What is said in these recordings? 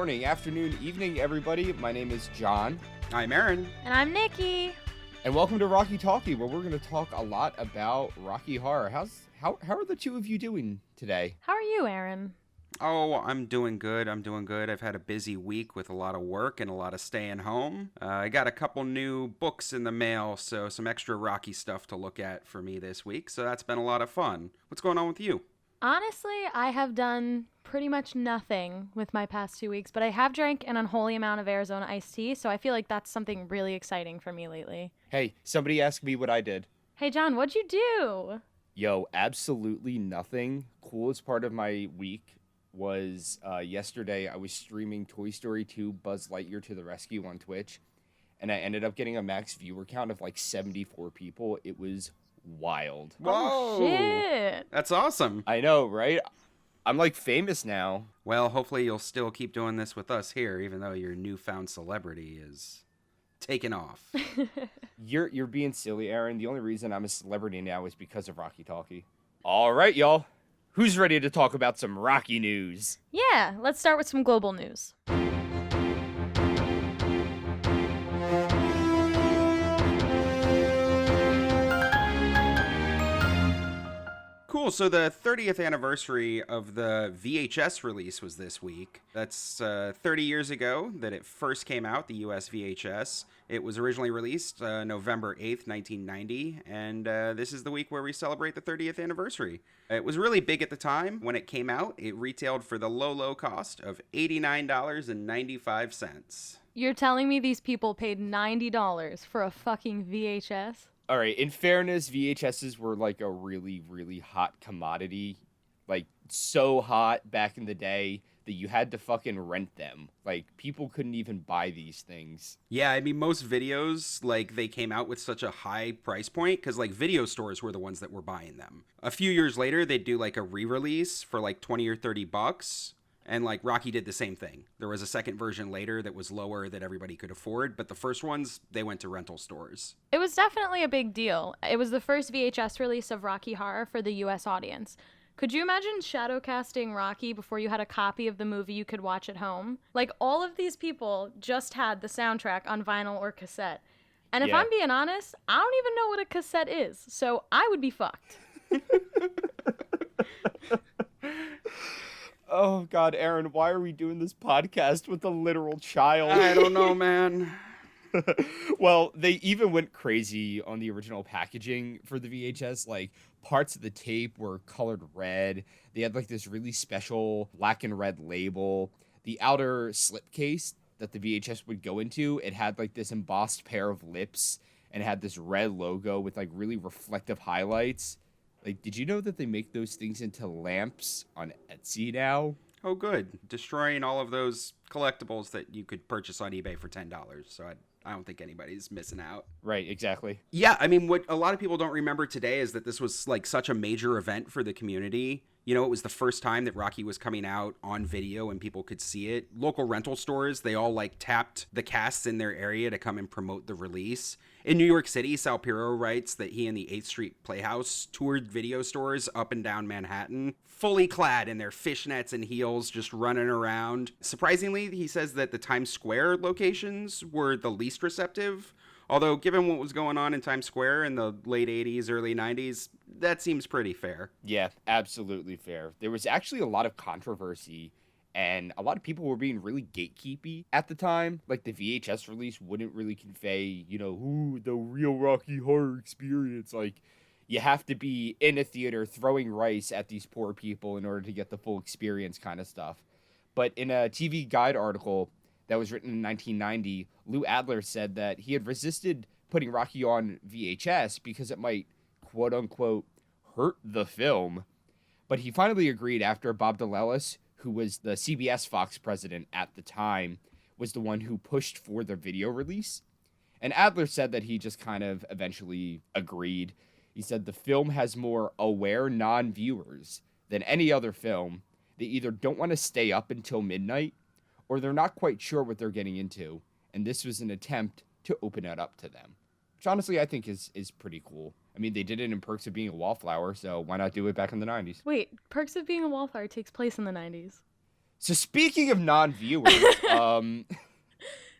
morning, afternoon, evening, everybody. My name is John. I'm Aaron. And I'm Nicki. And welcome to Talkie, where we're going to talk a lot about Rocky Horror. How are the two of you doing today? How are you, Aaron? Oh, I'm doing good. I've had a busy week with a lot of work and a lot of staying home. I got a couple new books in the mail, so some extra Rocky stuff to look at for me this week. So that's been a lot of fun. What's going on with you? Honestly, I have done pretty much nothing with my past 2 weeks, but I have drank an unholy amount of Arizona iced tea, so I feel like that's something really exciting for me lately. Hey, somebody asked me what I did. Hey, John, what'd you do? Yo, absolutely nothing. Coolest part of my week was yesterday I was streaming Toy Story 2 Buzz Lightyear to the Rescue on Twitch, and I ended up getting a max viewer count of like 74 people. It was wild. Whoa! Oh, shit! That's awesome. I know, right? I'm like famous now. Well, hopefully you'll still keep doing this with us here, even though your newfound celebrity is taken off. You're being silly, Aaron. The only reason I'm a celebrity now is because of Rocky Talkie. All right, y'all. Who's ready to talk about some Rocky news? Yeah, let's start with some global news. Cool, so the 30th anniversary of the VHS release was this week. That's 30 years ago that it first came out, the US VHS. It was originally released November 8th, 1990, and this is the week where we celebrate the 30th anniversary. It was really big at the time. When it came out, it retailed for the low cost of $89.95. You're telling me these people paid $90 for a fucking VHS? All right, in fairness, VHSs were like a really, really hot commodity. Like, so hot back in the day that you had to fucking rent them. Like, people couldn't even buy these things. Yeah, I mean, most videos, like, they came out with such a high price point because, like, video stores were the ones that were buying them. A few years later, they'd do, like, a re-release for, like, 20 or 30 bucks. And, like, Rocky did the same thing. There was a second version later that was lower that everybody could afford, but the first ones, they went to rental stores. It was definitely a big deal. It was the first VHS release of Rocky Horror for the US audience. Could you imagine shadowcasting Rocky before you had a copy of the movie you could watch at home? Like, all of these people just had the soundtrack on vinyl or cassette. And if I'm being honest, I don't even know what a cassette is, so I would be fucked. Oh, God, Aaron, why are we doing this podcast with a literal child? I don't know, man. Well, they even went crazy on the original packaging for the VHS. Like, parts of the tape were colored red. They had, like, this really special black and red label. The outer slipcase that the VHS would go into, it had, like, this embossed pair of lips and it had this red logo with, like, really reflective highlights. Like, did you know that they make those things into lamps on Etsy now? Oh, good. Destroying all of those collectibles that you could purchase on eBay for $10. So I don't think anybody's missing out. Right, exactly. Yeah, I mean, what a lot of people don't remember today is that this was, like, such a major event for the community. You know, it was the first time that Rocky was coming out on video and people could see it. Local rental stores, they all, like, tapped the casts in their area to come and promote the release. In New York City, Piro writes that he and the 8th Street Playhouse toured video stores up and down Manhattan, fully clad in their fishnets and heels, just running around. Surprisingly, he says that the Times Square locations were the least receptive. Although, given what was going on in Times Square in the late 80s, early 90s, that seems pretty fair. Yeah, absolutely fair. There was actually a lot of controversy, and a lot of people were being really gatekeepy at the time. Like, the VHS release wouldn't really convey, you know, the real Rocky Horror experience. Like, you have to be in a theater throwing rice at these poor people in order to get the full experience kind of stuff. But in a TV Guide article that was written in 1990, Lou Adler said that he had resisted putting Rocky on VHS because it might, quote-unquote, hurt the film. But he finally agreed after Bob DeLellis, who was the CBS Fox president at the time, was the one who pushed for the video release. And Adler said that he just kind of eventually agreed. He said the film has more aware non-viewers than any other film. They either don't want to stay up until midnight, or they're not quite sure what they're getting into, and this was an attempt to open it up to them. Which honestly I think is pretty cool. I mean, they did it in Perks of Being a Wallflower, so why not do it back in the 90s? Wait, Perks of Being a Wallflower takes place in the 90s. So speaking of non-viewers,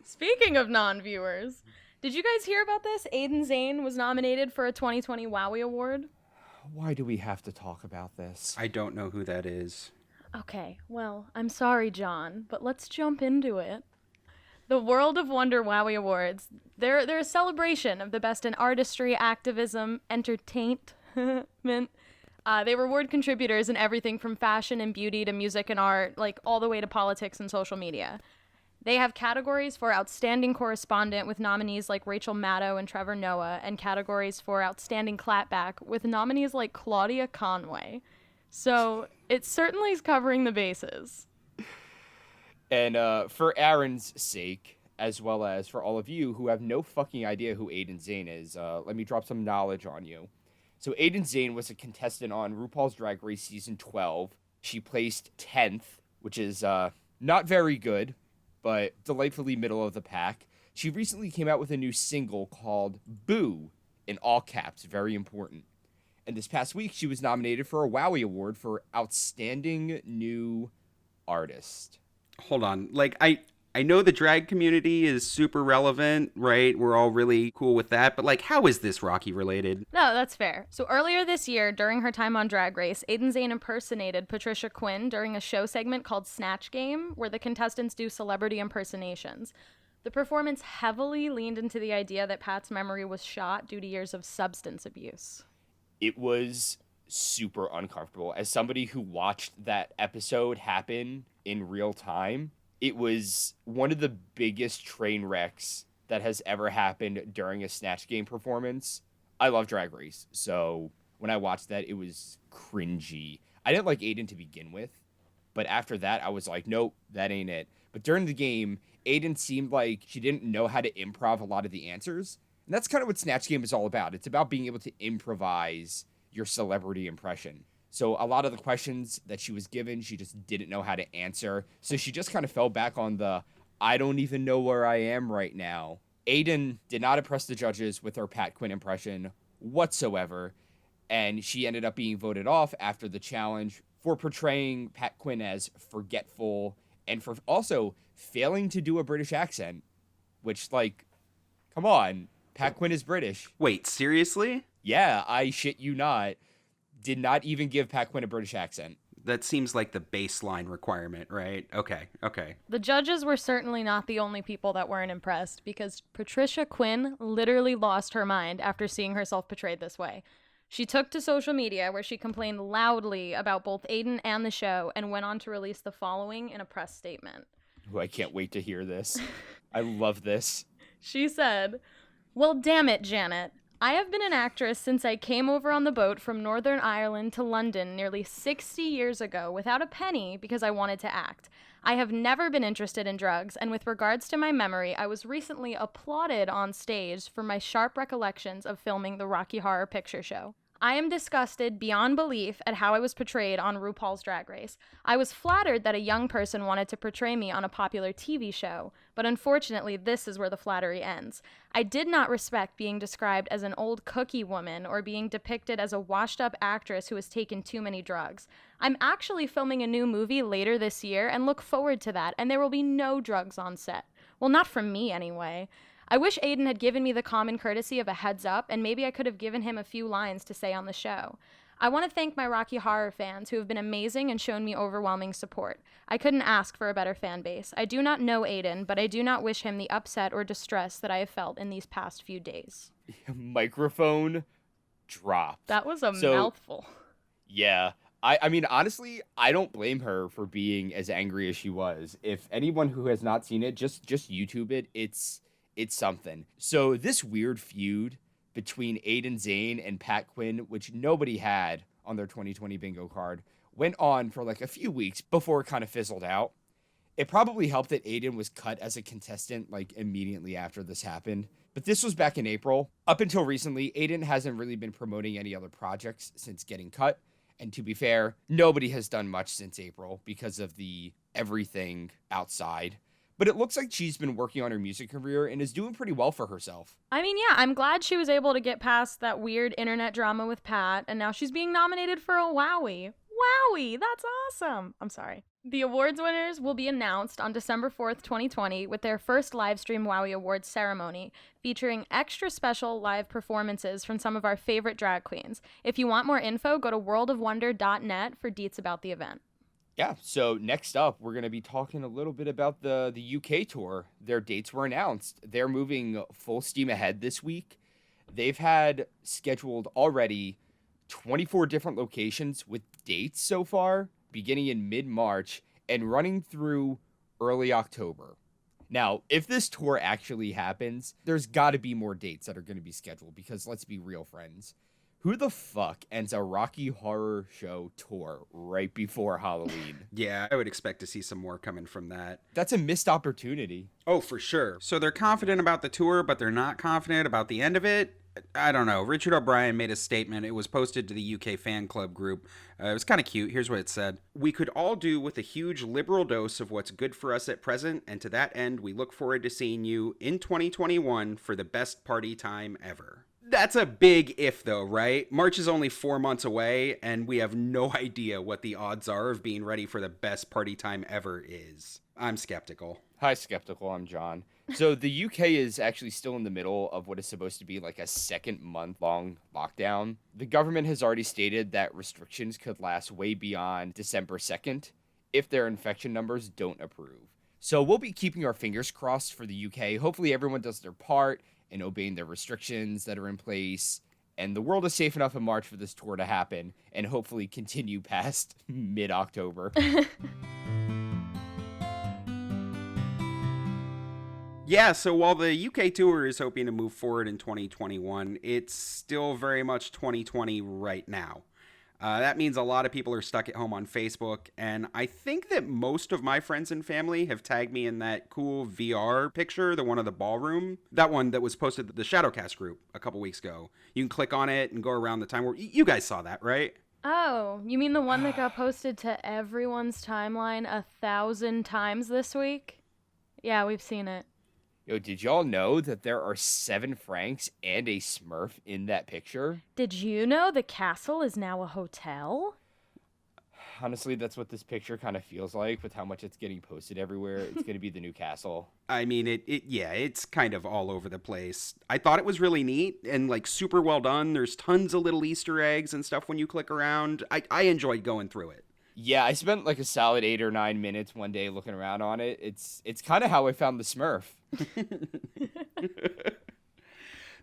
Speaking of non-viewers, did you guys hear about this? Aiden Zhane was nominated for a 2020 WOWIE award. why do we have to talk about this? I don't know who that is. Okay, well, I'm sorry, John, but let's jump into it. The World of Wonder WOWIE Awards, they're a celebration of the best in artistry, activism, entertainment. They reward contributors in everything from fashion and beauty to music and art, like all the way to politics and social media. They have categories for Outstanding Correspondent with nominees like Rachel Maddow and Trevor Noah, and categories for Outstanding Clapback with nominees like Claudia Conway. So it certainly is covering the bases. And for Aaron's sake, as well as for all of you who have no fucking idea who Aiden Zhane is, let me drop some knowledge on you. So Aiden Zhane was a contestant on RuPaul's Drag Race Season 12. She placed 10th, which is not very good, but delightfully middle of the pack. She recently came out with a new single called Boo, in all caps, very important. And this past week, she was nominated for a WOWIE Award for Outstanding New Artist. Hold on. Like, I know the drag community is super relevant, right? We're all really cool with that. But, like, how is this Rocky related? No, that's fair. So earlier this year, during her time on Drag Race, Aiden Zhane impersonated Patricia Quinn during a show segment called Snatch Game, where the contestants do celebrity impersonations. The performance heavily leaned into the idea that Pat's memory was shot due to years of substance abuse. It was super uncomfortable. As somebody who watched that episode happen in real time, it was one of the biggest train wrecks that has ever happened during a Snatch Game performance. I love Drag Race, so when I watched that, it was cringy. I didn't like Aiden to begin with, but after that, I was like, nope, that ain't it. But during the game, Aiden seemed like she didn't know how to improv a lot of the answers. And that's kind of what Snatch Game is all about. It's about being able to improvise your celebrity impression. So a lot of the questions that she was given, she just didn't know how to answer. So she just kind of fell back on the, I don't even know where I am right now. Aiden did not impress the judges with her Pat Quinn impression whatsoever. And she ended up being voted off after the challenge for portraying Pat Quinn as forgetful and for also failing to do a British accent, which, like, come on, Pat Quinn is British. Wait, seriously? Yeah, I shit you not. Did not even give Pat Quinn a British accent. That seems like the baseline requirement, right? Okay. The judges were certainly not the only people that weren't impressed, because Patricia Quinn literally lost her mind after seeing herself portrayed this way. She took to social media, where she complained loudly about both Aiden and the show, and went on to release the following in a press statement. Ooh, I can't wait to hear this. I love this. She said, "Well, damn it, Janet. I have been an actress since I came over on the boat from Northern Ireland to London nearly 60 years ago without a penny because I wanted to act. I have never been interested in drugs, and with regards to my memory, I was recently applauded on stage for my sharp recollections of filming the Rocky Horror Picture Show. I am disgusted beyond belief at how I was portrayed on RuPaul's Drag Race. I was flattered that a young person wanted to portray me on a popular TV show, but unfortunately this is where the flattery ends. I did not respect being described as an old cookie woman or being depicted as a washed-up actress who has taken too many drugs. I'm actually filming a new movie later this year and look forward to that, and there will be no drugs on set. Well, not from me anyway. I wish Aiden had given me the common courtesy of a heads up, and maybe I could have given him a few lines to say on the show. I want to thank my Rocky Horror fans who have been amazing and shown me overwhelming support. I couldn't ask for a better fan base. I do not know Aiden, but I do not wish him the upset or distress that I have felt in these past few days." Microphone dropped. That was a mouthful. Yeah. I mean, honestly, I don't blame her for being as angry as she was. If anyone who has not seen it, just YouTube it. It's something. So this weird feud between Aiden Zhane and Pat Quinn, which nobody had on their 2020 bingo card, went on for like a few weeks before it kind of fizzled out. It probably helped that Aiden was cut as a contestant like immediately after this happened. But this was back in April. Up until recently, Aiden hasn't really been promoting any other projects since getting cut. And to be fair, nobody has done much since April because of the everything outside. But it looks like she's been working on her music career and is doing pretty well for herself. I mean, yeah, I'm glad she was able to get past that weird internet drama with Pat, and now she's being nominated for a WOWIE. WOWIE! That's awesome! I'm sorry. The awards winners will be announced on December 4th, 2020, with their first live stream WOWIE Awards ceremony, featuring extra special live performances from some of our favorite drag queens. If you want more info, go to worldofwonder.net for deets about the event. Yeah, so next up, we're going to be talking a little bit about the UK tour. Their dates were announced. They're moving full steam ahead this week. They've had scheduled already 24 different locations with dates so far, beginning in mid-March and running through early October. Now, if this tour actually happens, there's got to be more dates that are going to be scheduled because let's be real, friends. Who the fuck ends a Rocky Horror Show tour right before Halloween? Yeah, I would expect to see some more coming from that. That's a missed opportunity. Oh, for sure. So they're confident about the tour, but they're not confident about the end of it? I don't know. Richard O'Brien made a statement. It was posted to the UK fan club group. It was kind of cute. Here's what it said. "We could all do with a huge liberal dose of what's good for us at present, and to that end, we look forward to seeing you in 2021 for the best party time ever." That's a big if, though, right? March is only 4 months away, and we have no idea what the odds are of being ready for the best party time ever is. I'm skeptical. Hi, Skeptical. I'm John. So the UK is actually still in the middle of what is supposed to be like a second month-long lockdown. The government has already stated that restrictions could last way beyond December 2nd if their infection numbers don't improve. So we'll be keeping our fingers crossed for the UK. Hopefully everyone does their part in obeying the restrictions that are in place, and the world is safe enough in March for this tour to happen and hopefully continue past mid-October. Yeah, so while the UK tour is hoping to move forward in 2021, it's still very much 2020 right now. That means a lot of people are stuck at home on Facebook, and I think that most of my friends and family have tagged me in that cool VR picture, the one of the ballroom, that one that was posted to the Shadowcast group a couple weeks ago. You can click on it and go around the time where you guys saw that, right? Oh, you mean the one that got posted to everyone's timeline 1,000 times this week? Yeah, we've seen it. Yo, did y'all know that there are 7 Franks and a Smurf in that picture? Did you know the castle is now a hotel? Honestly, that's what this picture kind of feels like with how much it's getting posted everywhere. It's going to be the new castle. I mean, it's kind of all over the place. I thought it was really neat and like super well done. There's tons of little Easter eggs and stuff when you click around. I enjoyed going through it. Yeah, I spent like a solid 8 or 9 minutes one day looking around on it. It's kind of how I found the Smurf.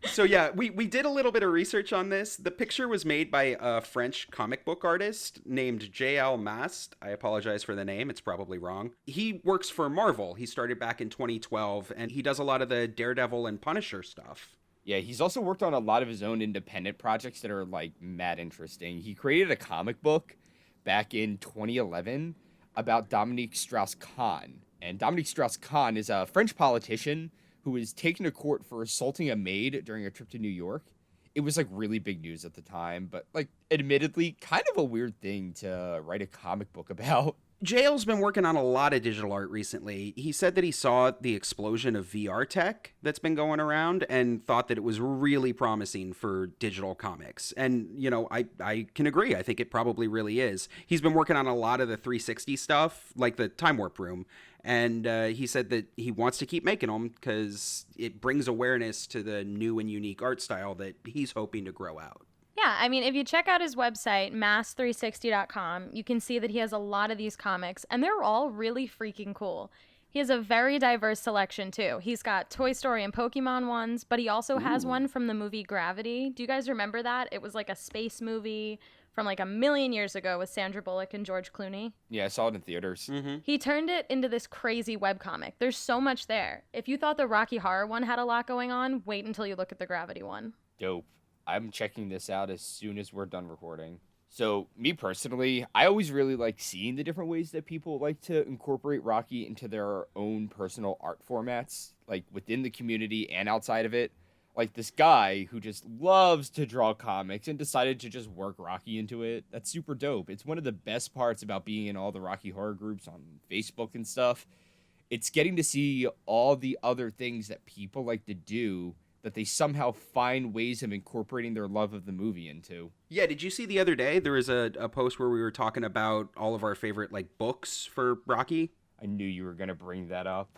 So yeah, we did a little bit of research on this. The picture was made by a French comic book artist named J.L. Mast. I apologize for the name. It's probably wrong. He works for Marvel. He started back in 2012, and he does a lot of the Daredevil and Punisher stuff. Yeah, he's also worked on a lot of his own independent projects that are like mad interesting. He created a comic book back in 2011 about Dominique Strauss-Kahn. And Dominique Strauss-Kahn is a French politician who was taken to court for assaulting a maid during a trip to New York. It was like really big news at the time, but like admittedly kind of a weird thing to write a comic book about. JL's been working on a lot of digital art recently. He said that he saw the explosion of VR tech that's been going around and thought that it was really promising for digital comics. And, you know, I can agree. I think it probably really is. He's been working on a lot of the 360 stuff, like the Time Warp Room. And he said that he wants to keep making them because it brings awareness to the new and unique art style that he's hoping to grow out. Yeah, I mean, if you check out his website, mass360.com, you can see that he has a lot of these comics, and they're all really freaking cool. He has a very diverse selection, too. He's got Toy Story and Pokemon ones, but he also has one from the movie Gravity. Do you guys remember that? It was like a space movie from like 1,000,000 years ago with Sandra Bullock and George Clooney. Yeah, I saw it in theaters. Mm-hmm. He turned it into this crazy webcomic. There's so much there. If you thought the Rocky Horror one had a lot going on, wait until you look at the Gravity one. Dope. I'm checking this out as soon as we're done recording. So, me personally, I always really like seeing the different ways that people like to incorporate Rocky into their own personal art formats, like within the community and outside of it. Like this guy who just loves to draw comics and decided to just work Rocky into it. That's super dope. It's one of the best parts about being in all the Rocky Horror groups on Facebook and stuff. It's getting to see all the other things that people like to do that they somehow find ways of incorporating their love of the movie into. Yeah, did you see the other day there was a post where we were talking about all of our favorite like books for Rocky? I knew you were going to bring that up.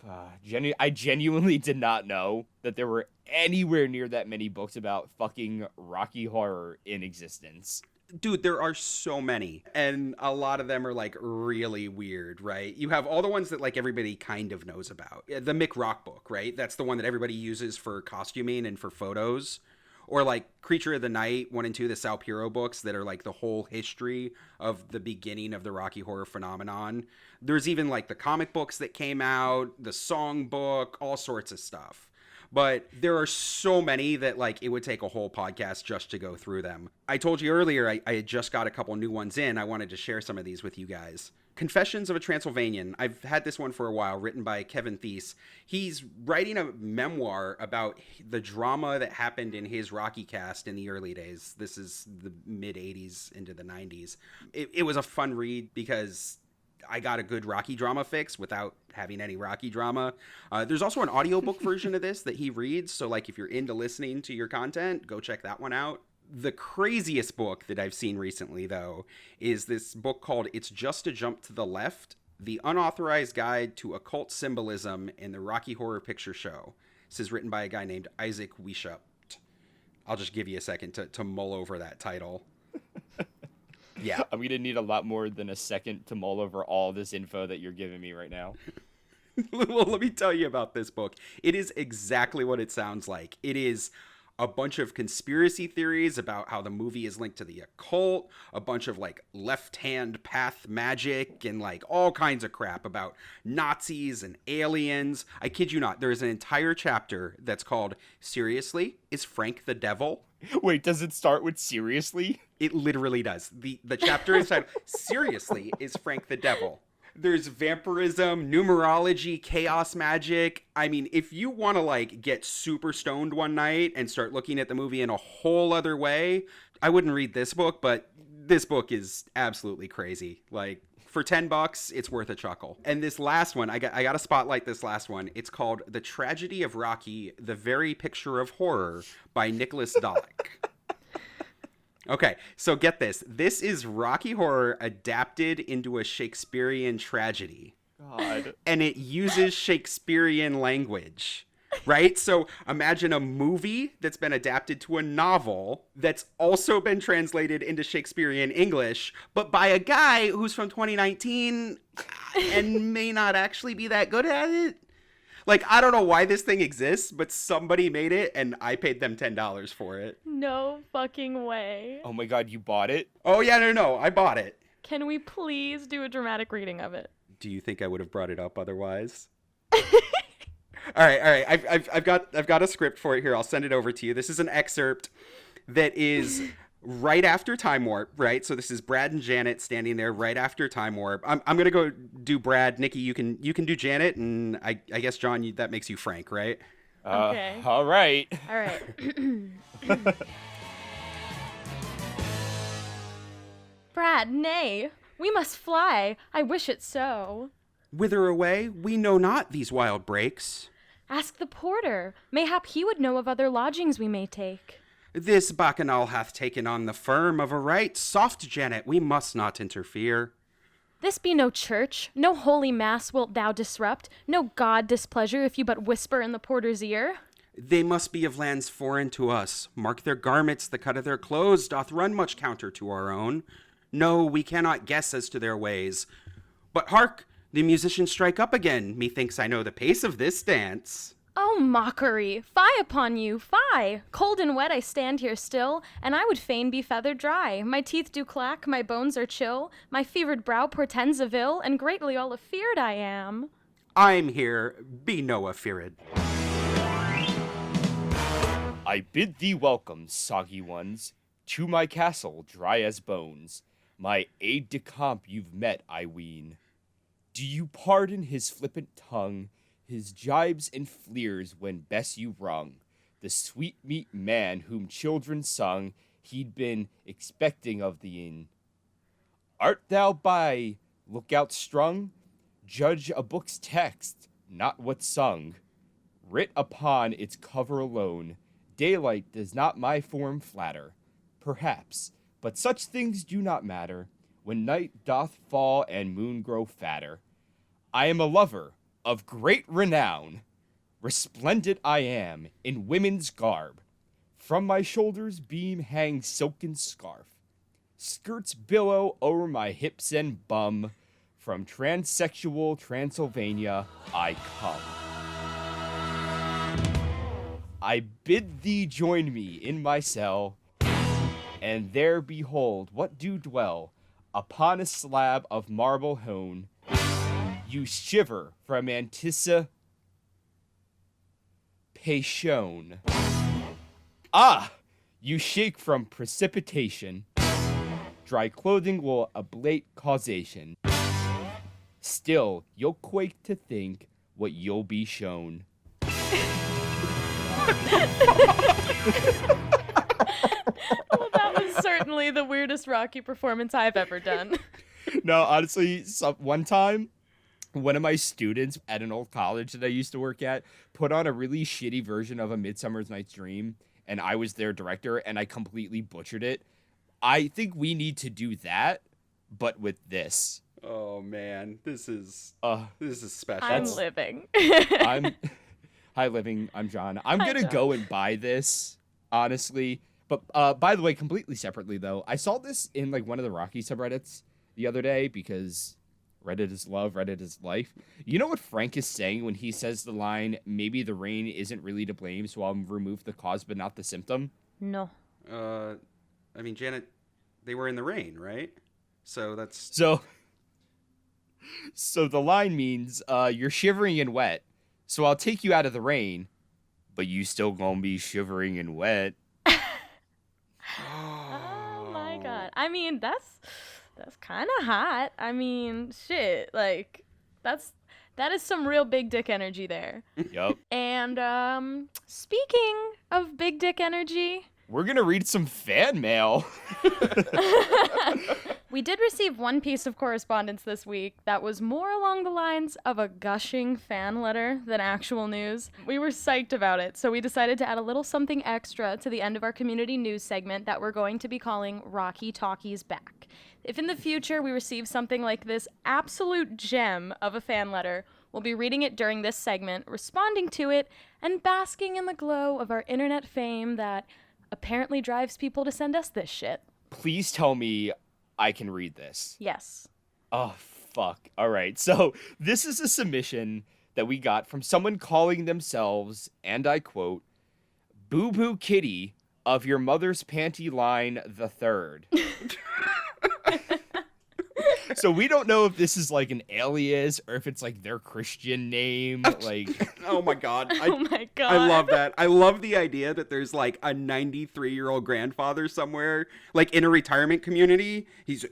I genuinely did not know that there were anywhere near that many books about fucking Rocky Horror in existence. Dude, there are so many, and a lot of them are like really weird, right? You have all the ones that like everybody kind of knows about. The Mick Rock book, right? That's the one that everybody uses for costuming and for photos. Or like Creature of the Night 1 and 2, the Sal Piro books that are like the whole history of the beginning of the Rocky Horror phenomenon. There's even like the comic books that came out, the song book, all sorts of stuff. But there are so many that like it would take a whole podcast just to go through them. I told you earlier I had just got a couple new ones in. I wanted to share some of these with you guys. Confessions of a Transylvanian. I've had this one for a while, written by Kevin Theis. He's writing a memoir about the drama that happened in his Rocky cast in the early days. This is the mid-'80s into the 90s. It was a fun read because I got a good Rocky drama fix without having any Rocky drama. There's also an audiobook version of this that he reads, so like if you're into listening to your content, go check that one out. The craziest book that I've seen recently, though, is this book called It's Just a Jump to the Left, The Unauthorized Guide to Occult Symbolism in the Rocky Horror Picture Show. This is written by a guy named Isaac Weishaupt. I'll just give you a second to mull over that title. Yeah. I'm going to need a lot more than a second to mull over all this info that you're giving me right now. Well, let me tell you about this book. It is exactly what it sounds like. It is a bunch of conspiracy theories about how the movie is linked to the occult, a bunch of like left-hand path magic, and like all kinds of crap about Nazis and aliens. I kid you not, there is an entire chapter that's called Seriously, Is Frank the Devil? Wait, does it start with seriously? It literally does. The chapter is titled Seriously, Is Frank the Devil? There's vampirism, numerology, chaos magic. I mean, if you want to like get super stoned one night and start looking at the movie in a whole other way, I wouldn't read this book, but this book is absolutely crazy. Like for $10, it's worth a chuckle. And this last one, I got to spotlight this last one. It's called The Tragedy of Rocky, The Very Picture of Horror by Nicholas Dollak. Okay, so get this. This is Rocky Horror adapted into a Shakespearean tragedy. God. And it uses Shakespearean language, right? So imagine a movie that's been adapted to a novel that's also been translated into Shakespearean English, but by a guy who's from 2019 and may not actually be that good at it. Like, I don't know why this thing exists, but somebody made it, and I paid them $10 for it. No fucking way. Oh my God, you bought it? Oh, yeah, no, I bought it. Can we please do a dramatic reading of it? Do you think I would have brought it up otherwise? All right. I've got a script for it here. I'll send it over to you. This is an excerpt that is right after Time Warp, right? So this is Brad and Janet standing there right after Time Warp. I'm gonna go do Brad. Nikki, you can do Janet, and I guess John, that makes you Frank, right? Okay. All right. All right. Brad, nay, we must fly. I wish it so. Whither away? We know not these wild breaks. Ask the porter. Mayhap he would know of other lodgings we may take. This bacchanal hath taken on the firm of a right. Soft, Janet, we must not interfere. This be no church, no holy mass wilt thou disrupt, no God displeasure if you but whisper in the porter's ear. They must be of lands foreign to us. Mark their garments, the cut of their clothes doth run much counter to our own. No, we cannot guess as to their ways. But hark, the musicians strike up again. Methinks I know the pace of this dance. Oh, mockery! Fie upon you, fie! Cold and wet I stand here still, and I would fain be feathered dry. My teeth do clack, my bones are chill, my fevered brow portends of ill, and greatly all afeared I am. I'm here, be no afeared. I bid thee welcome, soggy ones, to my castle, dry as bones. My aide-de-camp you've met, I ween. Do you pardon his flippant tongue, his jibes and fleers when best you rung, the sweet-meat man whom children sung he'd been expecting of thee in. Art thou by lookout strung? Judge a book's text, not what's sung. Writ upon its cover alone, Daylight does not my form flatter, perhaps, but such things do not matter, when night doth fall and moon grow fatter. I am a lover of great renown, resplendent I am in women's garb. From my shoulders beam hangs silken scarf. Skirts billow o'er my hips and bum. From transsexual Transylvania I come. I bid thee join me in my cell, and there behold what do dwell upon a slab of marble hewn. You shiver from anticipation. Ah! You shake from precipitation. Dry clothing will ablate causation. Still, you'll quake to think what you'll be shown. Well, that was certainly the weirdest Rocky performance I've ever done. No, honestly, one time, one of my students at an old college that I used to work at put on a really shitty version of A Midsummer's Night's Dream, and I was their director, and I completely butchered it. I think we need to do that, but with this. Oh man, this is special. I'm living. Hi, living. I'm John. I'm gonna go and buy this, honestly. But by the way, completely separately though, I saw this in like one of the Rocky subreddits the other day because Reddit is love, Reddit is life. You know what Frank is saying when he says the line, "Maybe the rain isn't really to blame, so I'll remove the cause but not the symptom"? No. I mean, Janet, they were in the rain, right? So that's So the line means you're shivering and wet, so I'll take you out of the rain, but you still gonna be shivering and wet. Oh my god. I mean, that's kind of hot. I mean, shit. Like, that is some real big dick energy there. Yup. And speaking of big dick energy, we're gonna read some fan mail. we did receive one piece of correspondence this week that was more along the lines of a gushing fan letter than actual news. We were psyched about it, so we decided to add a little something extra to the end of our community news segment that we're going to be calling Rocky Talkie's Back. If in the future we receive something like this absolute gem of a fan letter, we'll be reading it during this segment, responding to it, and basking in the glow of our internet fame that apparently drives people to send us this shit. Please tell me I can read this. Yes. Oh, fuck. All right. So this is a submission that we got from someone calling themselves, and I quote, Boo Boo Kitty of your mother's panty line the third. So we don't know if this is like an alias or if it's like their Christian name. Like, oh my god. Oh my god. I love that. I love the idea that there's like a 93-year-old grandfather somewhere, like in a retirement community. He's,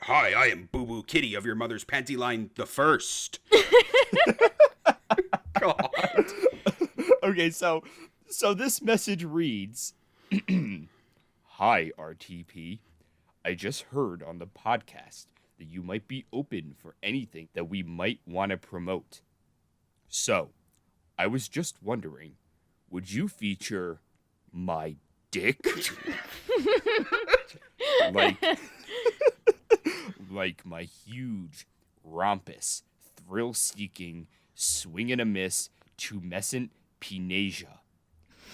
hi, I am Boo Boo Kitty of your mother's panty line the first. God. Okay, so this message reads, Hi, RTP. I just heard on the podcast that you might be open for anything that we might want to promote. So, I was just wondering, would you feature my dick? like my huge, rompous, thrill-seeking, swing-and-a-miss, tumescent penasia.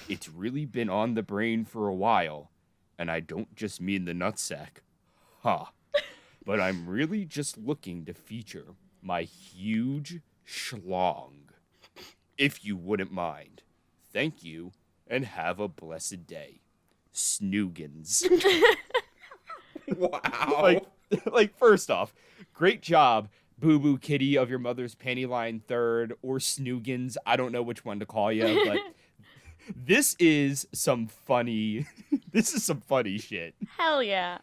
It's really been on the brain for a while, and I don't just mean the nutsack. Ha. But I'm really just looking to feature my huge schlong. If you wouldn't mind. Thank you, and have a blessed day. Snoogans. Wow. Like, first off, great job, Boo Boo Kitty of your mother's panty line third, or Snoogans. I don't know which one to call you, but this is some funny shit. Hell yeah.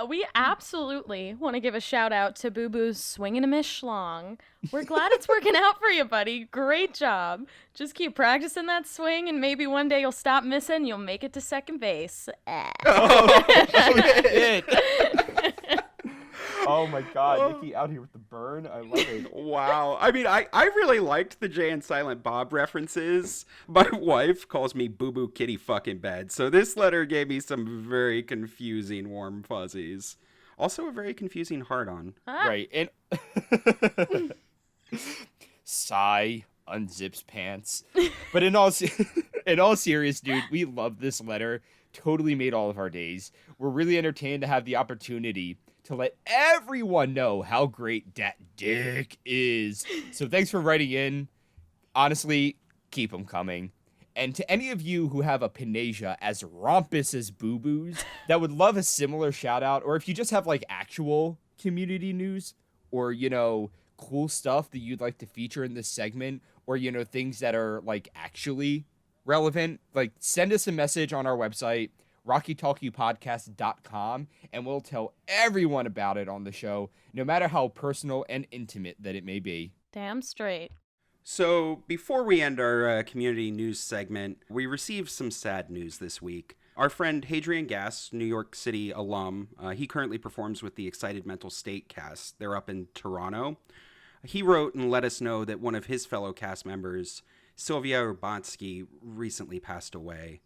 We absolutely want to give a shout out to Boo Boo's swinging a miss schlong. We're glad it's working out for you, buddy. Great job. Just keep practicing that swing, and maybe one day you'll stop missing. You'll make it to second base. Oh, shit. Oh my god. God, Nicki out here with the burn. I love it. Wow. I mean, I really liked the Jay and Silent Bob references. My wife calls me Boo Boo Kitty fucking bed. So this letter gave me some very confusing warm fuzzies. Also a very confusing hard-on. Right. And sigh, unzips pants. But in all serious, dude, we love this letter. Totally made all of our days. We're really entertained to have the opportunity to let everyone know how great that dick is. So thanks for writing in. Honestly, keep them coming. And to any of you who have a panasia as rompous as boo-boos that would love a similar shout out, or if you just have like actual community news or, you know, cool stuff that you'd like to feature in this segment, or, you know, things that are like actually relevant, like send us a message on our website, rockytalkiepodcast.com, and we'll tell everyone about it on the show, no matter how personal and intimate that it may be. Damn straight. So before we end our community news segment, we received some sad news this week. Our friend Hadrian Gass, New York City alum, he currently performs with the Excited Mental State cast. They're up in Toronto. He wrote and let us know that one of his fellow cast members, Sylvia Urbanski, recently passed away.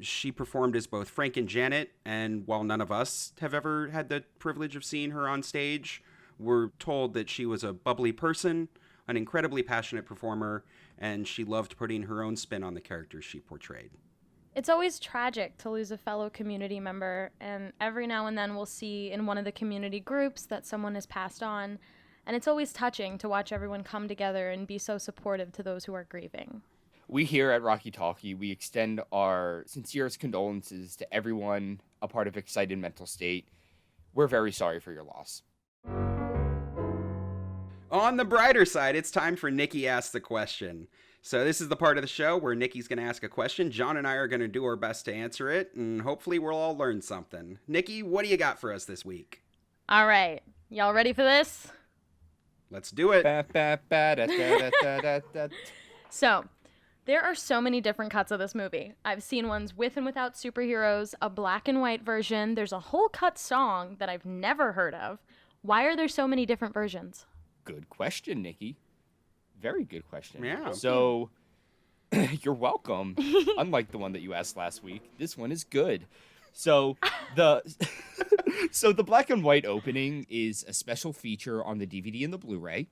She performed as both Frank and Janet, and while none of us have ever had the privilege of seeing her on stage, we're told that she was a bubbly person, an incredibly passionate performer, and she loved putting her own spin on the characters she portrayed. It's always tragic to lose a fellow community member, and every now and then we'll see in one of the community groups that someone has passed on, and it's always touching to watch everyone come together and be so supportive to those who are grieving. We here at Rocky Talkie, we extend our sincerest condolences to everyone a part of Excited Mental State. We're very sorry for your loss. On the brighter side, it's time for Nicki Ask the Question. So this is the part of the show where Nicki's going to ask a question. John and I are going to do our best to answer it, and hopefully we'll all learn something. Nicki, what do you got for us this week? All right. Y'all ready for this? Let's do it. So, there are so many different cuts of this movie. I've seen ones with and without superheroes, a black and white version. There's a whole cut song that I've never heard of. Why are there so many different versions? Good question, Nicki. Very good question. Yeah. So, you're welcome. Unlike the one that you asked last week, this one is good. So the black and white opening is a special feature on the DVD and the Blu-ray.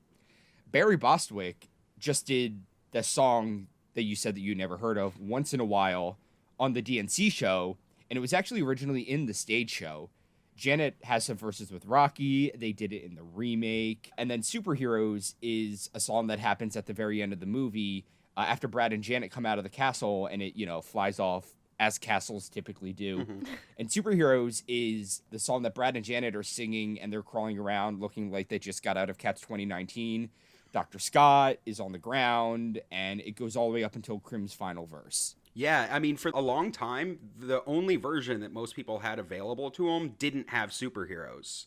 Barry Bostwick just did the song that you said that you never heard of once in a while on the DNC show, and it was actually originally in the stage show. Janet has some verses with Rocky. They did it in the remake. And then Superheroes is a song that happens at the very end of the movie after Brad and Janet come out of the castle and it, flies off as castles typically do. Mm-hmm. And Superheroes is the song that Brad and Janet are singing and they're crawling around looking like they just got out of Cats 2019. Dr. Scott is on the ground and it goes all the way up until Krim's final verse. Yeah, I mean, for a long time, the only version that most people had available to them didn't have superheroes.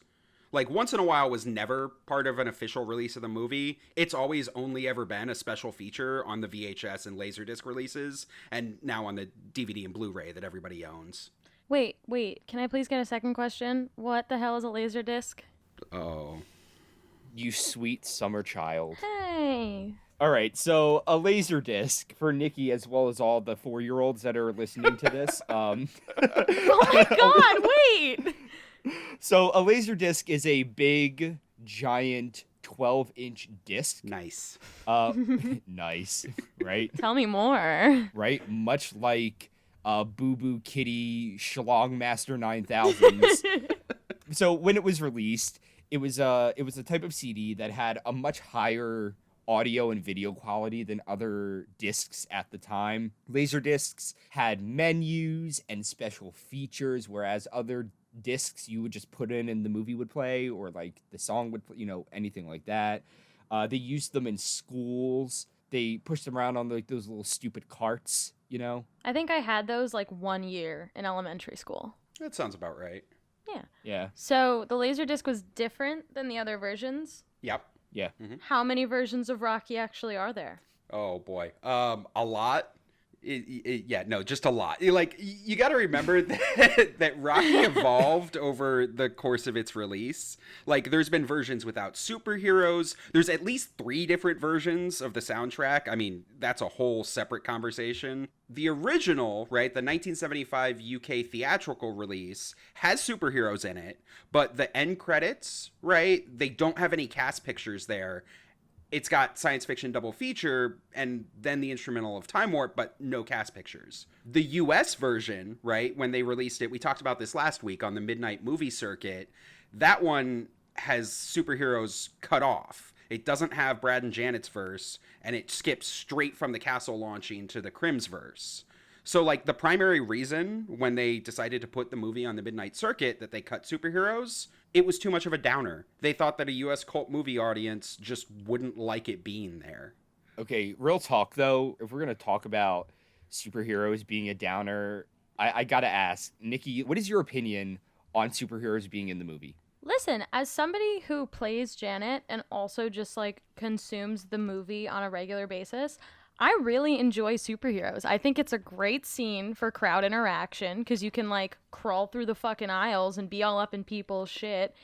Like, Once in a While was never part of an official release of the movie. It's always only ever been a special feature on the VHS and Laserdisc releases, and now on the DVD and Blu-ray that everybody owns. Wait, can I please get a second question? What the hell is a Laserdisc? Oh. You sweet summer child. Hey. All right, so a Laserdisc for Nicki as well as all the 4-year-olds that are listening to this. Oh my God, wait! So a Laserdisc is a big, giant 12-inch disc. Nice. Nice, right? Tell me more. Right? Much like Boo Boo Kitty Schlong Master 9000s. So when it was released, it was a type of CD that had a much higher audio and video quality than other discs at the time. Laserdiscs had menus and special features, whereas other discs you would just put in and the movie would play, or like the song would, anything like that. They used them in schools. They pushed them around on like those little stupid carts, I think I had those like 1 year in elementary school. That sounds about right. Yeah. Yeah. So the Laserdisc was different than the other versions? Yep. Yeah. Mm-hmm. How many versions of Rocky actually are there? Oh boy. A lot. Yeah, no, just a lot. Like, you got to remember that Rocky evolved over the course of its release. Like, there's been versions without superheroes. There's at least 3 different versions of the soundtrack. I mean, that's a whole separate conversation. The original, right, the 1975 UK theatrical release has superheroes in it, but the end credits, right, they don't have any cast pictures there. It's got science fiction double feature and then the instrumental of Time Warp, but no cast pictures. The US version, right, when they released it, we talked about this last week on the Midnight Movie Circuit, that one has superheroes cut off. It doesn't have Brad and Janet's verse, and it skips straight from the castle launching to the Crim's verse. So, like, the primary reason when they decided to put the movie on the Midnight Circuit that they cut superheroes, it was too much of a downer. They thought that a US cult movie audience just wouldn't like it being there. Okay, real talk, though, if we're going to talk about superheroes being a downer, I got to ask, Nicki, what is your opinion on superheroes being in the movie? Listen, as somebody who plays Janet and also just, like, consumes the movie on a regular basis, I really enjoy superheroes. I think it's a great scene for crowd interaction because you can, like, crawl through the fucking aisles and be all up in people's shit.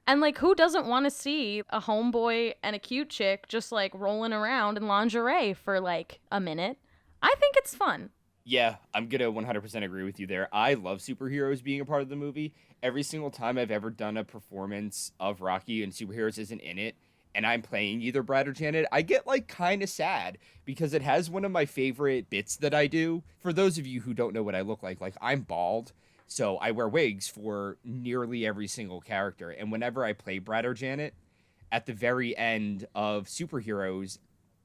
And, like, who doesn't want to see a homeboy and a cute chick just, like, rolling around in lingerie for, like, a minute? I think it's fun. Yeah, I'm going to 100% agree with you there. I love superheroes being a part of the movie. Every single time I've ever done a performance of Rocky and superheroes isn't in it, and I'm playing either Brad or Janet, I get, like, kind of sad because it has one of my favorite bits that I do. For those of you who don't know what I look like, I'm bald, so I wear wigs for nearly every single character. And whenever I play Brad or Janet, at the very end of superheroes,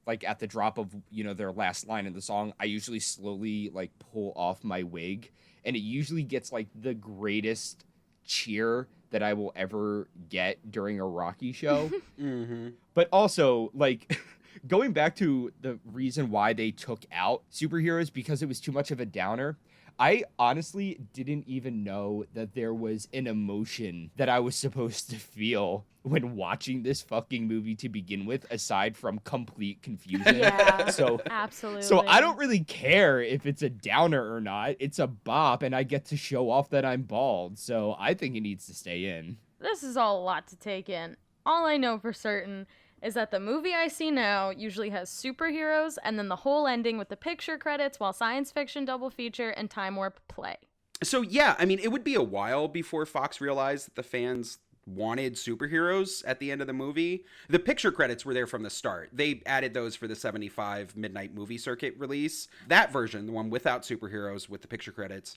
like at the drop of, their last line in the song, I usually slowly, like, pull off my wig, and it usually gets, like, the greatest cheer that I will ever get during a Rocky show. Mm-hmm. But also, like, going back to the reason why they took out superheroes because it was too much of a downer, I honestly didn't even know that there was an emotion that I was supposed to feel when watching this fucking movie to begin with, aside from complete confusion. Yeah, so absolutely. So I don't really care if it's a downer or not. It's a bop, and I get to show off that I'm bald. So I think it needs to stay in. This is all a lot to take in. All I know for certain is that the movie I see now usually has superheroes and then the whole ending with the picture credits while science fiction double feature and Time Warp play. So, yeah, I mean, it would be a while before Fox realized that the fans wanted superheroes at the end of the movie. The picture credits were there from the start. They added those for the 75 Midnight Movie Circuit release. That version, the one without superheroes with the picture credits,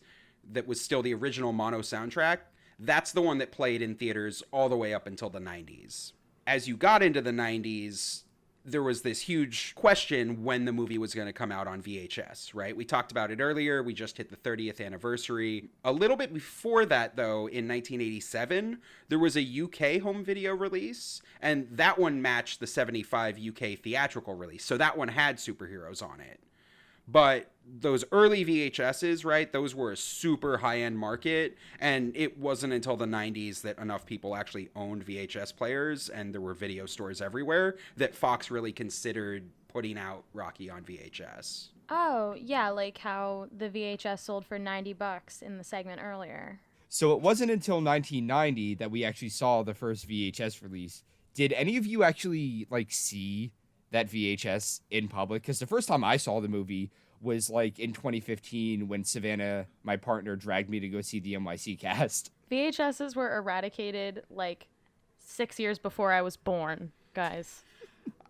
that was still the original mono soundtrack, that's the one that played in theaters all the way up until the 90s. As you got into the 90s, there was this huge question when the movie was going to come out on VHS, right? We talked about it earlier. We just hit the 30th anniversary. A little bit before that, though, in 1987, there was a UK home video release, and that one matched the 75 UK theatrical release. So that one had superheroes on it. But those early VHSs, right, those were a super high-end market, and it wasn't until the 90s that enough people actually owned VHS players, and there were video stores everywhere, that Fox really considered putting out Rocky on VHS. Oh, yeah, like how the VHS sold for $90 in the segment earlier. So it wasn't until 1990 that we actually saw the first VHS release. Did any of you actually, like, see that VHS in public? Because the first time I saw the movie was like in 2015 when Savannah, my partner, dragged me to go see the NYC cast. VHSs were eradicated like 6 years before I was born, guys.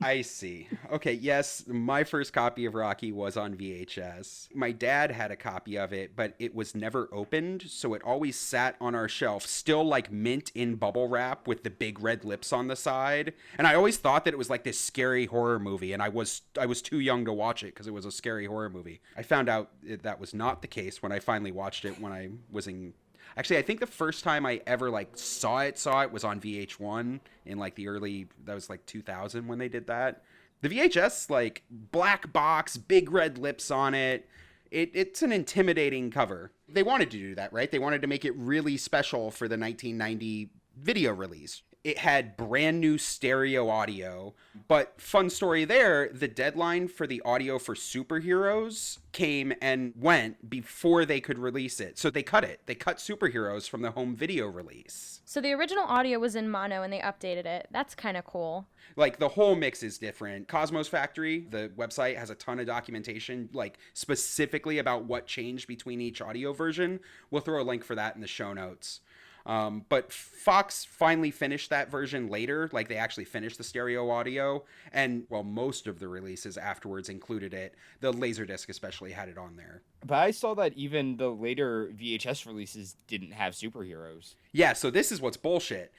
I see. Okay, yes, my first copy of Rocky was on VHS. My dad had a copy of it, but it was never opened, so it always sat on our shelf, still like mint in bubble wrap with the big red lips on the side. And I always thought that it was like this scary horror movie, and I was too young to watch it because it was a scary horror movie. I found out that was not the case when I finally watched it when I was in... Actually, I think the first time I ever like saw it was on VH1 in like the early, that was like 2000 when they did that. The VHS, like black box, big red lips on it. It's an intimidating cover. They wanted to do that, right? They wanted to make it really special for the 1990 video release. It had brand new stereo audio. But fun story there, the deadline for the audio for Superheroes came and went before they could release it. So they cut it. They cut Superheroes from the home video release. So the original audio was in mono and they updated it. That's kind of cool. Like, the whole mix is different. Cosmos Factory, the website, has a ton of documentation, like, specifically about what changed between each audio version. We'll throw a link for that in the show notes. But Fox finally finished that version later. Like, they actually finished the stereo audio. And, well, most of the releases afterwards included it. The Laserdisc especially had it on there. But I saw that even the later VHS releases didn't have Superheroes. Yeah, so this is what's bullshit.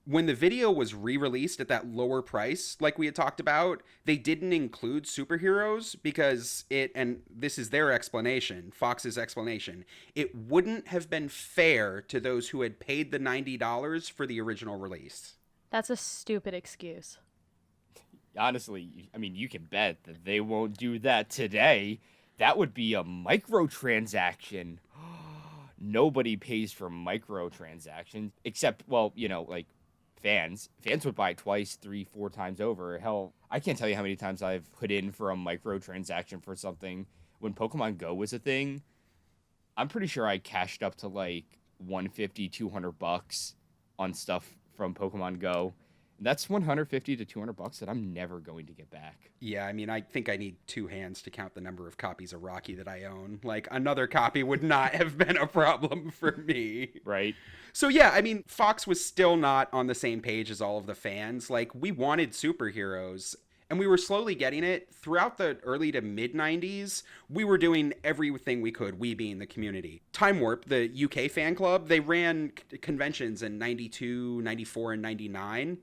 When the video was re-released at that lower price, like we had talked about, they didn't include Superheroes because and this is their explanation, Fox's explanation, it wouldn't have been fair to those who had paid the $90 for the original release. That's a stupid excuse. Honestly, I mean, you can bet that they won't do that today. That would be a microtransaction. Nobody pays for microtransactions except, well, you know, like, fans would buy it twice, 3, 4 times over. Hell, I can't tell you how many times I've put in for a microtransaction for something. When Pokemon Go was a thing, I'm pretty sure I cashed up to like $150, $200 on stuff from Pokemon Go. That's $150 to $200 that I'm never going to get back. Yeah, I mean, I think I need 2 hands to count the number of copies of Rocky that I own. Like, another copy would not have been a problem for me. Right. So, yeah, I mean, Fox was still not on the same page as all of the fans. Like, we wanted Superheroes, and we were slowly getting it. Throughout the early to mid-90s, we were doing everything we could, we being the community. Time Warp, the UK fan club, they ran conventions in 92, 94, and 99.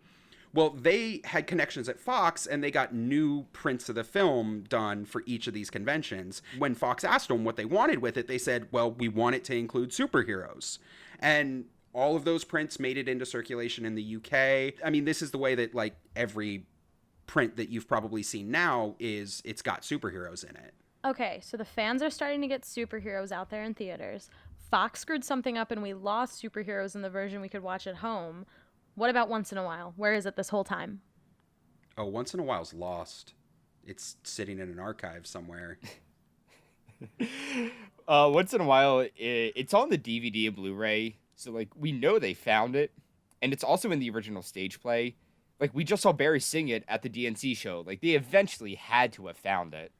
Well, they had connections at Fox, and they got new prints of the film done for each of these conventions. When Fox asked them what they wanted with it, they said, well, we want it to include Superheroes. And all of those prints made it into circulation in the UK. I mean, this is the way that, like, every print that you've probably seen now is it's got Superheroes in it. Okay, so the fans are starting to get Superheroes out there in theaters. Fox screwed something up and we lost Superheroes in the version we could watch at home. What about Once in a While? Where is it this whole time? Oh, Once in a While's lost. It's sitting in an archive somewhere. Once in a While, it's on the DVD and Blu-ray, so, like, we know they found it, and it's also in the original stage play. Like, we just saw Barry sing it at the DNC show. Like, they eventually had to have found it.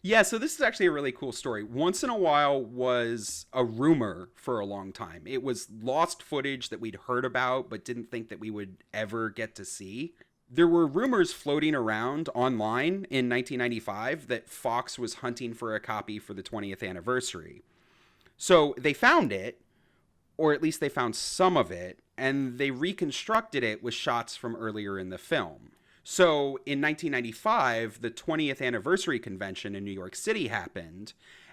Yeah, so this is actually a really cool story. Once in a While was a rumor for a long time. It was lost footage that we'd heard about but didn't think that we would ever get to see. There were rumors floating around online in 1995 that Fox was hunting for a copy for the 20th anniversary. So they found it, or at least they found some of it, and they reconstructed it with shots from earlier in the film. So in 1995, the 20th anniversary convention in New York City happened,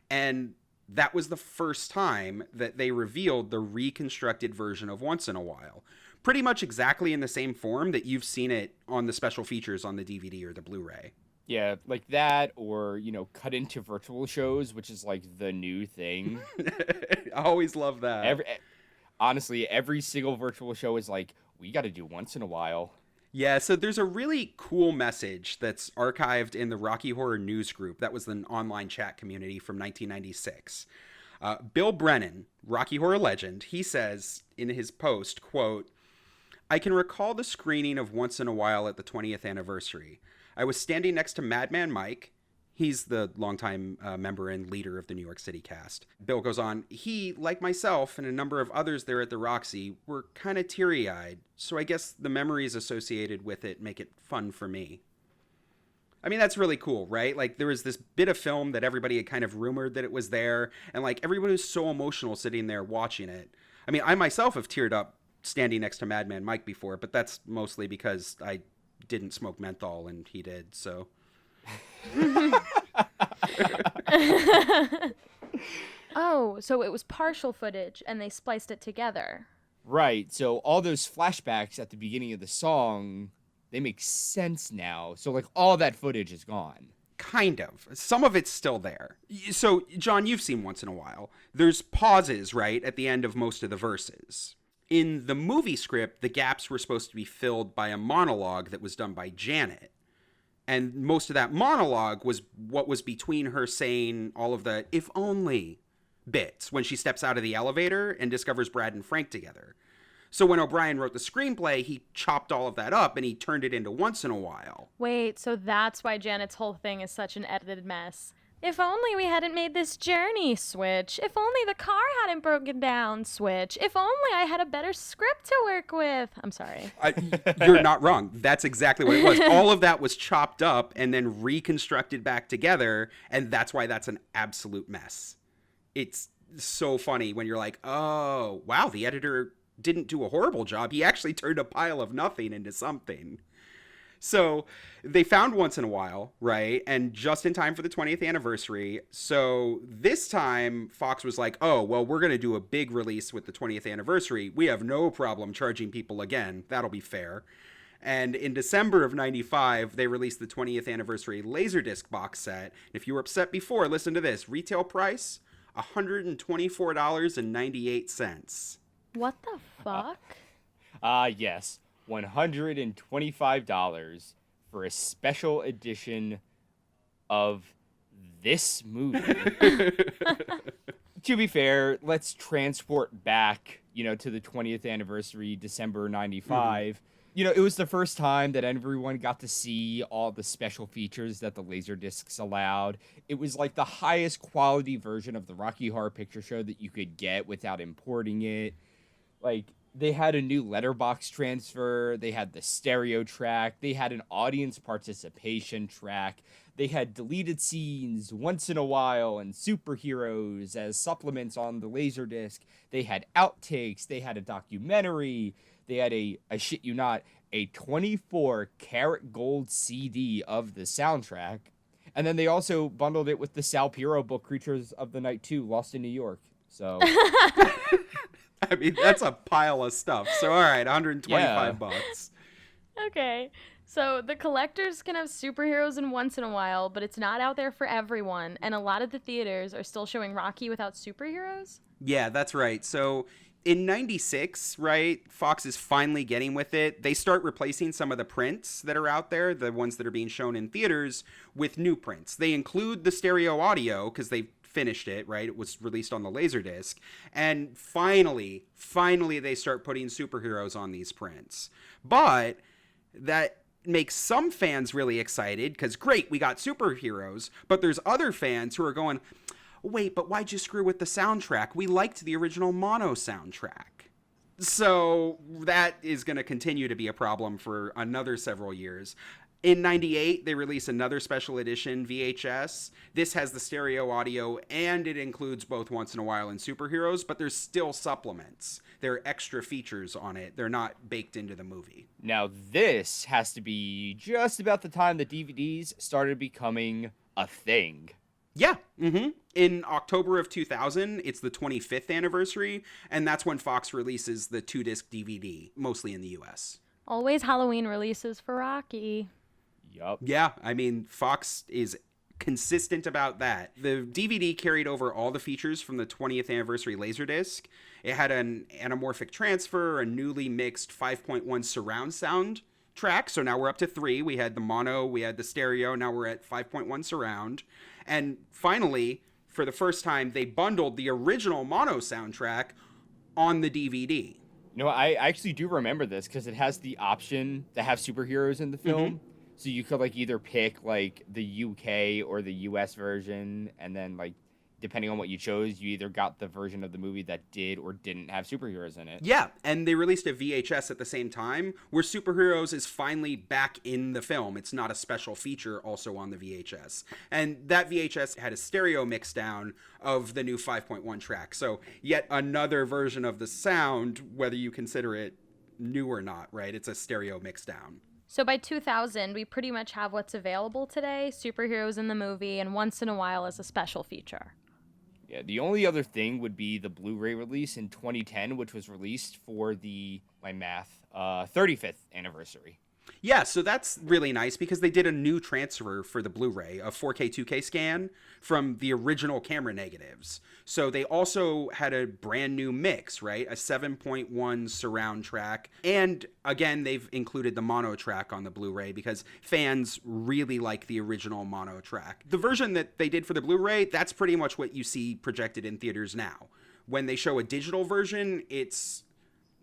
and that was the first time that they revealed the reconstructed version of Once in a While. Pretty much exactly in the same form that you've seen it on the special features on the DVD or the Blu-ray. Yeah, like that, or, you know, cut into virtual shows, which is like the new thing. I always love that. Honestly, every single virtual show is like, we got to do Once in a While. Yeah, so there's a really cool message that's archived in the Rocky Horror News Group. That was an online chat community from 1996. Bill Brennan, Rocky Horror legend, he says in his post, quote, I can recall the screening of Once in a While at the 20th anniversary. I was standing next to Madman Mike. He's the longtime member and leader of the New York City cast. Bill goes on, he, like myself and a number of others there at the Roxy, were kind of teary-eyed, so I guess the memories associated with it make it fun for me. I mean, that's really cool, right? Like, there was this bit of film that everybody had kind of rumored that it was there, and, like, everybody was so emotional sitting there watching it. I mean, I myself have teared up standing next to Madman Mike before, but that's mostly because I didn't smoke menthol and he did, so... Oh, so it was partial footage and they spliced it together. Right, so all those flashbacks at the beginning of the song, they make sense now. So, like, all that footage is gone. Kind of. Some of it's still there. So, John, you've seen Once in a While. There's pauses, right, at the end of most of the verses. In the movie script, the gaps were supposed to be filled by a monologue that was done by Janet. And most of that monologue was what was between her saying all of the if only bits when she steps out of the elevator and discovers Brad and Frank together. So when O'Brien wrote the screenplay, he chopped all of that up and he turned it into Once in a While. Wait, so that's why Janet's whole thing is such an edited mess. If only we hadn't made this journey, switch. If only the car hadn't broken down, switch. If only I had a better script to work with. I'm sorry. You're not wrong. That's exactly what it was. All of that was chopped up and then reconstructed back together, and that's why that's an absolute mess. It's so funny when you're like, oh, wow, the editor didn't do a horrible job. He actually turned a pile of nothing into something. So they found Once in a While, right? And just in time for the 20th anniversary. So this time Fox was like, oh, well, we're going to do a big release with the 20th anniversary. We have no problem charging people again. That'll be fair. And in December of 95, they released the 20th anniversary Laserdisc box set. If you were upset before, listen to this. Retail price, $124.98. What the fuck? Yes. $125 for a special edition of this movie. To be fair, let's transport back, to the 20th anniversary, December 95. It was the first time that everyone got to see all the special features that the Laserdiscs allowed. It was like the highest quality version of the Rocky Horror Picture Show that you could get without importing it. Like, they had a new letterbox transfer, they had the stereo track, they had an audience participation track, they had deleted scenes, Once in a While, and superheroes as supplements on the Laserdisc, they had outtakes, they had a documentary, they had I shit you not, a 24-karat gold CD of the soundtrack, and then they also bundled it with the Sal Piro book Creatures of the Night 2, Lost in New York, so... I mean, that's a pile of stuff. So, all right, $125. Okay. So the collectors can have superheroes in Once in a While, but it's not out there for everyone. And a lot of the theaters are still showing Rocky without superheroes? Yeah, that's right. So in 96, right, Fox is finally getting with it. They start replacing some of the prints that are out there, the ones that are being shown in theaters, with new prints. They include the stereo audio because they finished it, right? It was released on the Laserdisc. And finally, they start putting superheroes on these prints. But that makes some fans really excited because, great, we got superheroes. But there's other fans who are going, wait, but why'd you screw with the soundtrack? We liked the original mono soundtrack. So that is going to continue to be a problem for another several years. In 98, they release another special edition VHS. This has the stereo audio, and it includes both Once in a While and superheroes, but there's still supplements. There are extra features on it. They're not baked into the movie. Now, this has to be just about the time that DVDs started becoming a thing. Yeah. In October of 2000, it's the 25th anniversary, and that's when Fox releases the 2-disc DVD, mostly in the U.S. Always Halloween releases for Rocky. Yup. Yeah, I mean, Fox is consistent about that. The DVD carried over all the features from the 20th anniversary Laserdisc. It had an anamorphic transfer, a newly mixed 5.1 surround sound track. So now we're up to 3. We had the mono, we had the stereo, now we're at 5.1 surround. And finally, for the first time, they bundled the original mono soundtrack on the DVD. I actually do remember this because it has the option to have superheroes in the film. So you could either pick the UK or the US version, and then depending on what you chose, you either got the version of the movie that did or didn't have superheroes in it. Yeah, and they released a VHS at the same time where superheroes is finally back in the film. It's not a special feature also on the VHS. And that VHS had a stereo mix down of the new 5.1 track. So yet another version of the sound, whether you consider it new or not, right? It's a stereo mix down. So by 2000, we pretty much have what's available today, superheroes in the movie, and Once in a While as a special feature. Yeah, the only other thing would be the Blu-ray release in 2010, which was released for the, 35th anniversary. Yeah, so that's really nice because they did a new transfer for the Blu-ray, a 4K 2K scan from the original camera negatives. So they also had a brand new mix, right? A 7.1 surround track. And again, they've included the mono track on the Blu-ray because fans really like the original mono track. The version that they did for the Blu-ray, that's pretty much what you see projected in theaters now. When they show a digital version, it's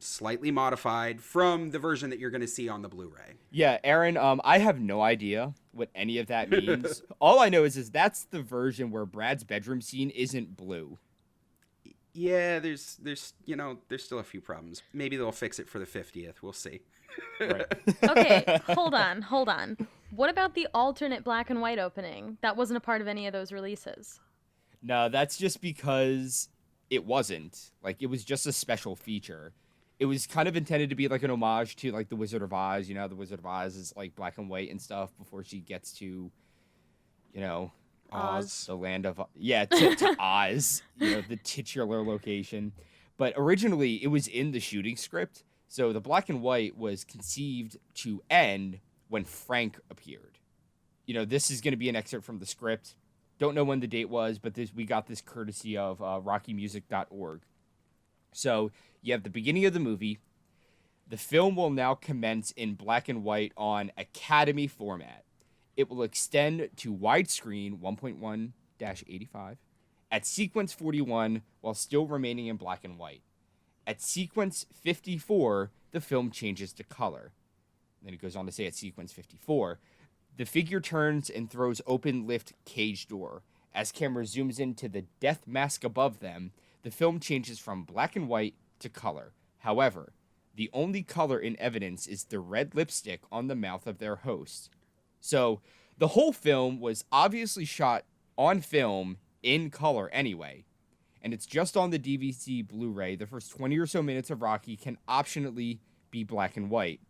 slightly modified from the version that you're going to see on the Blu-ray. Yeah, Aaron, I have no idea what any of that means. All I know is that's the version where Brad's bedroom scene isn't blue. Yeah, there's still a few problems. Maybe they'll fix it for the 50th. We'll see. Right. Okay, hold on. What about the alternate black and white opening? That wasn't a part of any of those releases. No, that's just because it wasn't. Like, it was just a special feature. It was kind of intended to be like an homage to like the Wizard of Oz. You know, the Wizard of Oz is like black and white and stuff before she gets to, Oz. the land of to Oz, the titular location. But originally, it was in the shooting script. So the black and white was conceived to end when Frank appeared. This is going to be an excerpt from the script. Don't know when the date was, but we got this courtesy of rockymusic.org. So you have the beginning of the movie. The film will now commence in black and white on Academy format. It will extend to widescreen 1.1-85 at sequence 41 while still remaining in black and white. At sequence 54, the film changes to color. Then it goes on to say at sequence 54, the figure turns and throws open lift cage door. As camera zooms into the death mask above them, the film changes from black and white to color. However, the only color in evidence is the red lipstick on the mouth of their host. So, the whole film was obviously shot on film in color anyway. And it's just on the DVD Blu-ray. The first 20 or so minutes of Rocky can optionally be black and white.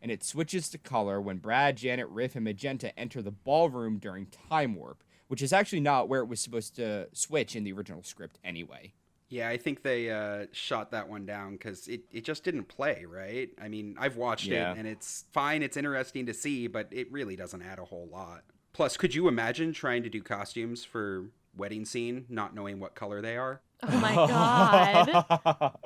And it switches to color when Brad, Janet, Riff, and Magenta enter the ballroom during Time Warp, which is actually not where it was supposed to switch in the original script anyway. Yeah, I think they shot that one down because it just didn't play, right? I mean, I've watched it, and it's fine. It's interesting to see, but it really doesn't add a whole lot. Plus, could you imagine trying to do costumes for wedding scene, not knowing what color they are? Oh, my God.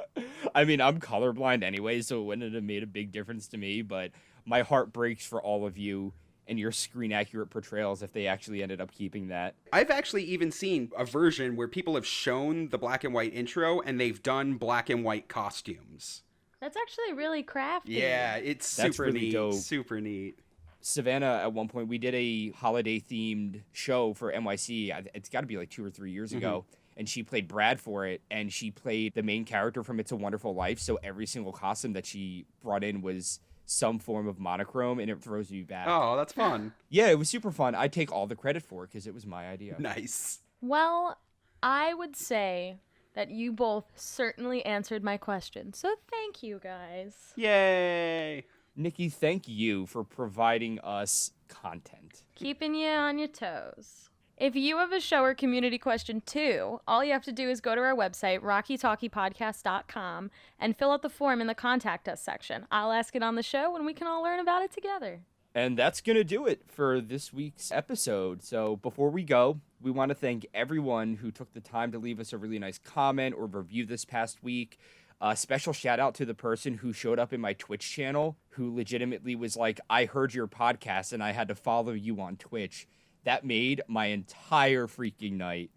I mean, I'm colorblind anyway, so it wouldn't have made a big difference to me, but my heart breaks for all of you and your screen-accurate portrayals if they actually ended up keeping that. I've actually even seen a version where people have shown the black and white intro and they've done black and white costumes. That's actually really crafty. Yeah, it's super really neat. dope. Super neat. Savannah, at one point, we did a holiday-themed show for NYC. It's got to be like 2 or 3 years ago. And she played Brad for it, and she played the main character from It's a Wonderful Life, so every single costume that she brought in was some form of monochrome, and it throws you back. Oh, that's fun. Yeah, it was super fun. I take all the credit for it because it was my idea. Nice. Well, I would say that you both certainly answered my question, so thank you, guys. Yay! Nicki, thank you for providing us content. Keeping you on your toes. If you have a show or community question too, all you have to do is go to our website, rockytalkiepodcast.com, and fill out the form in the Contact Us section. I'll ask it on the show and we can all learn about it together. And that's going to do it for this week's episode. So before we go, we want to thank everyone who took the time to leave us a really nice comment or review this past week. A special shout out to the person who showed up in my Twitch channel who legitimately was like, I heard your podcast and I had to follow you on Twitch. That made my entire freaking night.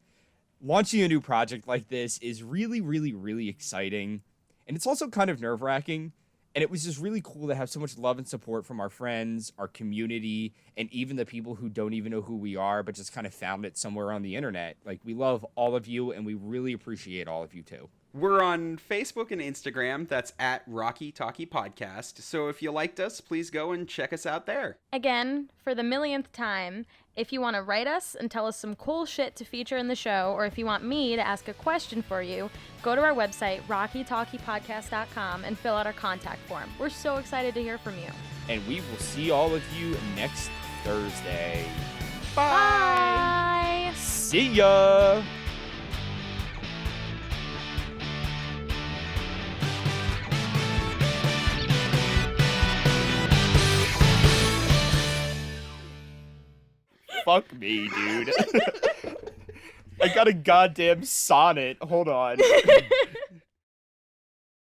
Launching a new project like this is really, really, really exciting. And it's also kind of nerve-wracking. And it was just really cool to have so much love and support from our friends, our community, and even the people who don't even know who we are, but just kind of found it somewhere on the internet. Like, we love all of you, and we really appreciate all of you, too. We're on Facebook and Instagram. That's at Rocky Talkie Podcast. So if you liked us, please go and check us out there. Again, for the millionth time, if you want to write us and tell us some cool shit to feature in the show, or if you want me to ask a question for you, go to our website, rockytalkiepodcast.com, and fill out our contact form. We're so excited to hear from you. And we will see all of you next Thursday. Bye! See ya! Fuck me, dude. I got a goddamn sonnet. Hold on.